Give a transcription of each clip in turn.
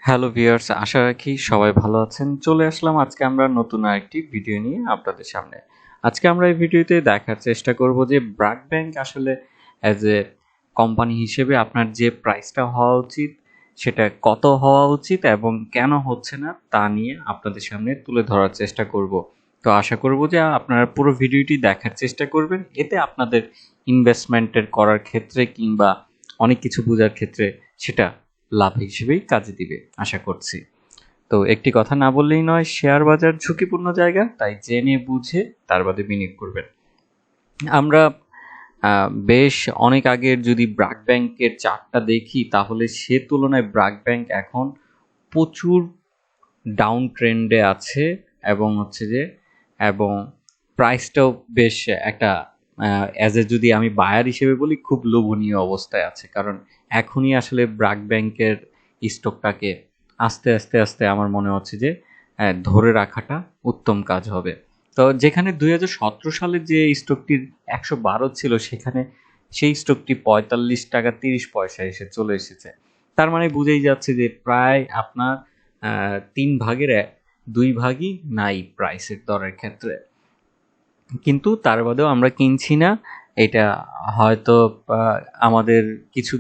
Hello viewers, আশা রাখি সবাই ভালো আছেন। চলে আসলাম আজকে আমরা নতুন আরেকটি ভিডিও নিয়ে আপনাদের সামনে। আজকে আমরা এই ভিডিওতে দেখার চেষ্টা করব যে ব্র্যাক ব্যাংক আসলে অ্যাজ এ কোম্পানি হিসেবে আপনার যে প্রাইসটা হওয়া উচিত সেটা কত হওয়া উচিত এবং কেন হচ্ছে না তা নিয়ে আপনাদের সামনে তুলে ধরার চেষ্টা করব। তো আশা করব যে আপনারা পুরো ভিডিওটি দেখার চেষ্টা করবেন, এতে আপনাদের ইনভেস্টমেন্টের করার ক্ষেত্রে কিংবা অনেক কিছু বোঝার ক্ষেত্রে সেটা লাভ হিসেবেই কাজে দিবে আশা করছি। তো একটি কথা না বললেই নয়, শেয়ার বাজার ঝুঁকিপূর্ণ জায়গা, তাই জেনে বুঝে তার বাদে বিনিয়োগ করবেন। আমরা বেশ অনেক আগের যদি ব্র্যাক ব্যাংকের চার্টটা দেখি তাহলে সে তুলনায় ব্র্যাক ব্যাংক এখন প্রচুর ডাউন ট্রেন্ডে আছে এবং হচ্ছে যে এবং প্রাইসটাও বেশ একটা অ্যাজ এ যদি আমি বায়ার হিসেবে বলি খুব লোভনীয় অবস্থায় আছে, কারণ এখনই আসলে ব্র্যাক ব্যাংকের স্টকটাকে আস্তে আস্তে আস্তে আমার মনে হচ্ছে যে ধরে রাখাটা উত্তম কাজ হবে। তো যেখানে 2017 সালে যে স্টকটির 112 ছিল সেখানে সেই স্টকটি 45 টাকা 30 পয়সা এসে চলে এসেছে। তার মানে বুঝেই যাচ্ছে যে প্রায় আপনার 3 ভাগের 2 ভাগই নাই প্রাইসের দরের ক্ষেত্রে। কিন্তু তার বাদেও আমরা কিনছি না, এটা হয়তো আমাদের কিছু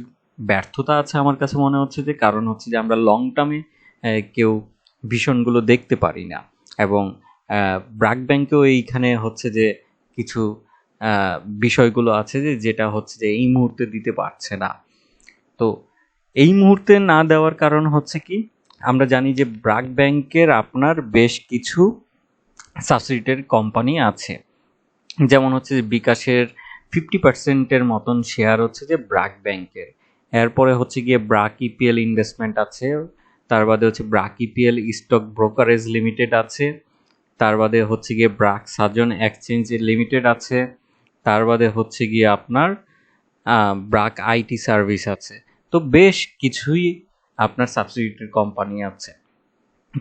ব্যর্থতা আছে আমার কাছে মনে হচ্ছে, যে কারণ হচ্ছে যে আমরা লং টার্মে কেউ ভীষণগুলো দেখতে পারি না এবং ব্র্যাক ব্যাংকেও এইখানে হচ্ছে যে কিছু বিষয়গুলো আছে যে যেটা হচ্ছে যে এই মুহূর্তে দিতে পারছে না। তো এই মুহূর্তে না দেওয়ার কারণ হচ্ছে কি, আমরা জানি যে ব্র্যাক ব্যাংকের আপনার বেশ কিছু সাবসিডিয়ারি কোম্পানি আছে, যেমন হচ্ছে যে বিকাশের 50%-এর মতন শেয়ার হচ্ছে যে ব্র্যাক ব্যাংকের। এরপরে হচ্ছে গিয়ে ব্র্যাক ইপিএল ইনভেস্টমেন্ট আছে, তার বাদে হচ্ছে BRAC EPL stock brokerage limited আছে, তার বাদে হচ্ছে গিয়ে ব্র্যাক সাজন এক্সচেঞ্জ লিমিটেড আছে, তার বাদে হচ্ছে গিয়ে আপনার ব্র্যাক আইটি সার্ভিস আছে। তো বেশ কিছুই আপনার সাবসিডিয়ারি কোম্পানি আছে।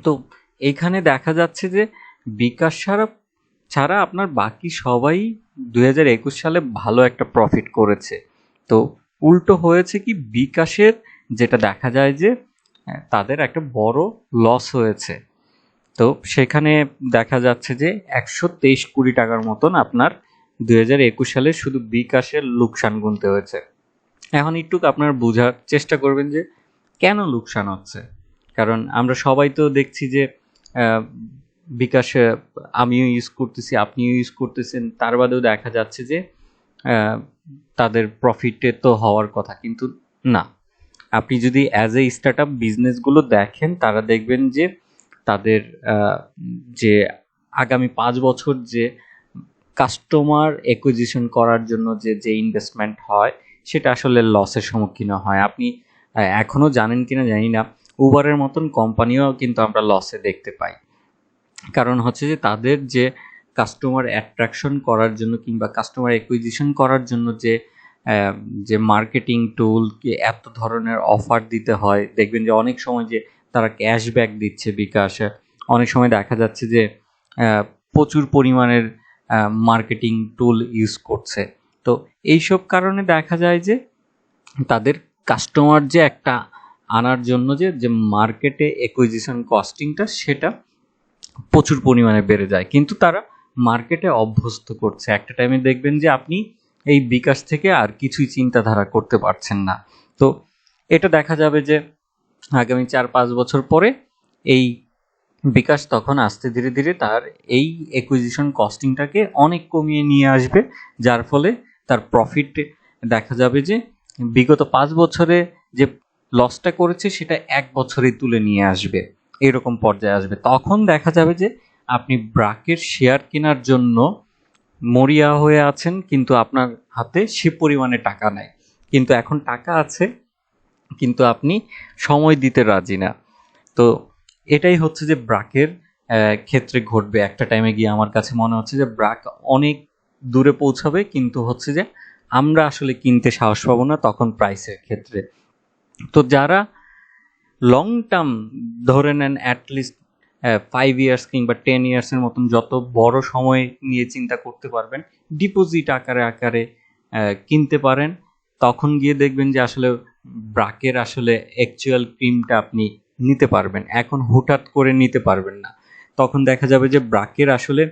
তো এইখানে দেখা যাচ্ছে যে বিকাশ ছাড়া ছাড়া আপনার বাকি সবাই 2021 সালে ভালো একটা প্রফিট করেছে। তো উল্টো হয়েছে কি, বিকাশের যেটা দেখা যায় যে তাদের একটা বড় লস হয়েছে। তো সেখানে দেখা যাচ্ছে যে 123 কোটি টাকার মতন আপনার 2021 সালে শুধু বিকাশের লোকসান গুনতে হয়েছে। এখন একটু আপনার বোঝার চেষ্টা করবেন যে কেন লোকসান হচ্ছে, কারণ আমরা সবাই তো দেখছি যে আহ, বিকাশে আমিও ইউজ করতেছি, আপনিও ইউজ করতেছেন, তার বাদেও দেখা যাচ্ছে যে আহ, তাদের প্রফিটে তো হওয়ার কথা, কিন্তু না। আপনি যদি অ্যাজ এ স্টার্ট আপ বিজনেসগুলো দেখেন তারা দেখবেন যে তাদের যে আগামী 5 বছর যে কাস্টমার অ্যাকুইজিশন করার জন্য যে যে ইনভেস্টমেন্ট হয় সেটা আসলে লসের সম্মুখীন হয়। আপনি এখনও জানেন কিনা জানি না, উবারের মতন কোম্পানিও কিন্তু আমরা লসে দেখতে পাই। কারণ হচ্ছে যে তাদের যে কাস্টমার অ্যাট্রাকশন করার জন্য কিংবা কাস্টমার অ্যাকুইজিশন করার জন্য যে যে মার্কেটিং টুল এত ধরনের অফার দিতে হয়, দেখবেন যে অনেক সময় যে তারা ক্যাশব্যাক দিচ্ছে বিকাশে, অনেক সময় দেখা যাচ্ছে যে প্রচুর পরিমাণের মার্কেটিং টুল ইউজ করছে। তো এইসব কারণে দেখা যায় যে তাদের কাস্টমার যে একটা আনার জন্য যে যে মার্কেটে অ্যাকুইজিশন কস্টিংটা সেটা প্রচুর পরিমাণে বেড়ে যায়, কিন্তু তারা মার্কেটে অভ্যস্ত করছে। একটা টাইমে দেখবেন যে আপনি এই বিকাশ থেকে আর কিছুই চিন্তাধারা করতে পারছেন না। তো এটা দেখা যাবে যে আগামী 4-5 বছর পরে এই বিকাশ তখন আস্তে ধীরে ধীরে তার এই অ্যাকুইজিশন কস্টিংটাকে অনেক কমিয়ে নিয়ে আসবে, যার ফলে তার প্রফিট দেখা যাবে যে বিগত 5 বছরে যে লসটা করেছে সেটা 1 বছরেই তুলে নিয়ে আসবে, এরকম পর্যায়ে আসবে। তখন দেখা যাবে যে আপনি ব্রাকের শেয়ার কেনার জন্য মরিয়া হয়ে আছেন, কিন্তু আপনার হাতে সে পরিমাণে টাকা নাই। কিন্তু এখন টাকা আছে, কিন্তু আপনি সময় দিতে রাজি না। তো এটাই হচ্ছে যে ব্রাকের ক্ষেত্রে ঘটবে। একটা টাইমে গিয়ে আমার কাছে মনে হচ্ছে যে ব্রাক অনেক দূরে পৌঁছাবে, কিন্তু হচ্ছে যে আমরা আসলে কিনতে সাহস পাবো না তখন প্রাইসের ক্ষেত্রে। তো যারা লং টার্ম ধরে নেন অ্যাটলিস্ট 5 ইয়ার্স কিংবা 10 ইয়ার্সের মতন যত বড় সময় নিয়ে চিন্তা করতে পারবেন, ডিপোজিট আকারে আকারে কিনতে পারেন, তখন গিয়ে দেখবেন যে আসলে ব্রাকের আসলে অ্যাকচুয়াল ক্রিমটা আপনি নিতে পারবেন, এখন হুটহাট করে নিতে পারবেন না। তখন দেখা যাবে যে ব্রাকের আসলে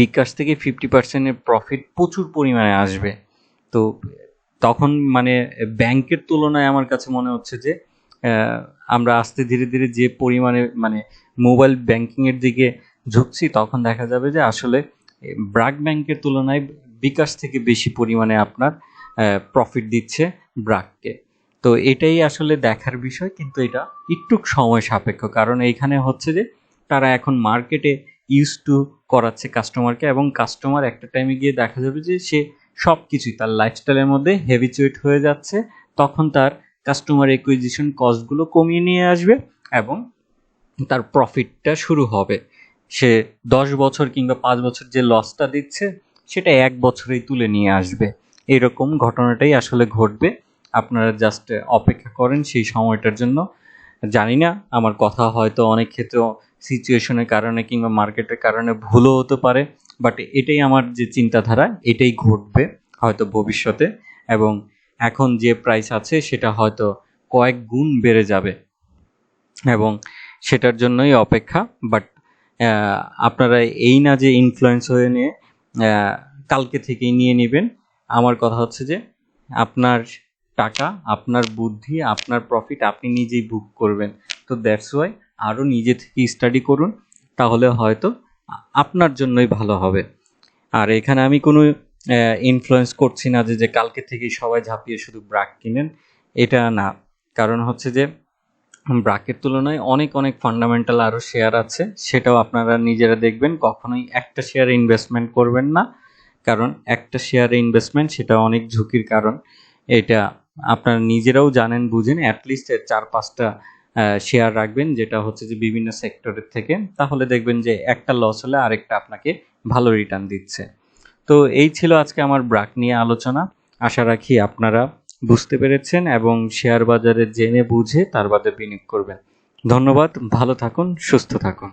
বিকাশ থেকে 50% প্রফিট প্রচুর পরিমাণে আসবে। তো তখন মানে ব্যাংকের তুলনায় আমার কাছে মনে হচ্ছে যে আমরা আস্তে ধীরে ধীরে যে পরিমাণে মানে মোবাইল ব্যাংকিংয়ের দিকে ঝুঁকছি, তখন দেখা যাবে যে আসলে ব্র্যাক ব্যাংকের তুলনায় বিকাশ থেকে বেশি পরিমাণে আপনার প্রফিট দিচ্ছে ব্র্যাককে। তো এটাই আসলে দেখার বিষয়, কিন্তু এটা একটু সময় সাপেক্ষ, কারণ এইখানে হচ্ছে যে তারা এখন মার্কেটে ইউজ টু করাচ্ছে কাস্টমারকে, এবং কাস্টমার একটা টাইমে গিয়ে দেখা যাবে যে সে সব কিছুই তার লাইফস্টাইলের মধ্যে হ্যাবিচুয়েট হয়ে যাচ্ছে। তখন তার কাস্টমার একুইজিশন কস্টগুলো কমিয়ে নিয়ে আসবে এবং তার প্রফিটটা শুরু হবে। সে 10 বছর কিংবা 5 বছর যে লসটা দিচ্ছে সেটা 1 বছরেই তুলে নিয়ে আসবে। এরকম ঘটনাটাই আসলে ঘটবে। আপনারা জাস্ট অপেক্ষা করেন সেই সময়টার জন্য। জানি না, আমার কথা হয়তো অনেক ক্ষেত্রে সিচুয়েশনের কারণে কিংবা মার্কেটের কারণে ভুলও হতে পারে, বাট এটাই আমার যে চিন্তাধারা, এটাই ঘটবে হয়তো ভবিষ্যতে। এবং এখন যে প্রাইস আছে সেটা হয়তো কয়েক গুণ বেড়ে যাবে, এবং সেটার জন্যই অপেক্ষা। বাট আপনারা এই না যে ইনফ্লুয়েন্স হয়ে নিয়ে কালকে থেকেই নিয়ে নেবেন। আমার কথা হচ্ছে যে আপনার টাকা, আপনার বুদ্ধি, আপনার প্রফিট আপনি নিজেই বুক করবেন। তো দ্যাটস ওয়াই আরও নিজে থেকে স্টাডি করুন, তাহলে হয়তো আপনার জন্যই ভালো হবে। আর এখানে আমি কোনো ইনফ্লুয়েন্স করছি না যে কালকে থেকেই সবাই ঝাঁপিয়ে শুধু ব্র্যাক কিনেন, এটা না। কারণ হচ্ছে যে ব্র্যাকের তুলনায় অনেক অনেক ফান্ডামেন্টাল আরও শেয়ার আছে, সেটাও আপনারা নিজেরা দেখবেন। কখনোই একটা শেয়ারে ইনভেস্টমেন্ট করবেন না, কারণ একটা শেয়ারে ইনভেস্টমেন্ট সেটা অনেক ঝুঁকির কারণ। এটা আপনারা নিজেরাও জানেন, বুঝেন। অ্যাটলিস্ট 4-5টা শেয়ার রাখবেন, যেটা হচ্ছে যে বিভিন্ন সেক্টরের থেকে, তাহলে দেখবেন যে একটা লস হলে আরেকটা আপনাকে ভালো রিটার্ন দিচ্ছে। তো এই ছিল আজকে আমার ব্র্যাক নিয়ে আলোচনা। আশা রাখি আপনারা বুঝতে পেরেছেন এবং শেয়ার বাজারে জেনে বুঝে তার বাদে বিনিয়োগ করবেন। ধন্যবাদ, ভালো থাকুন, সুস্থ থাকুন।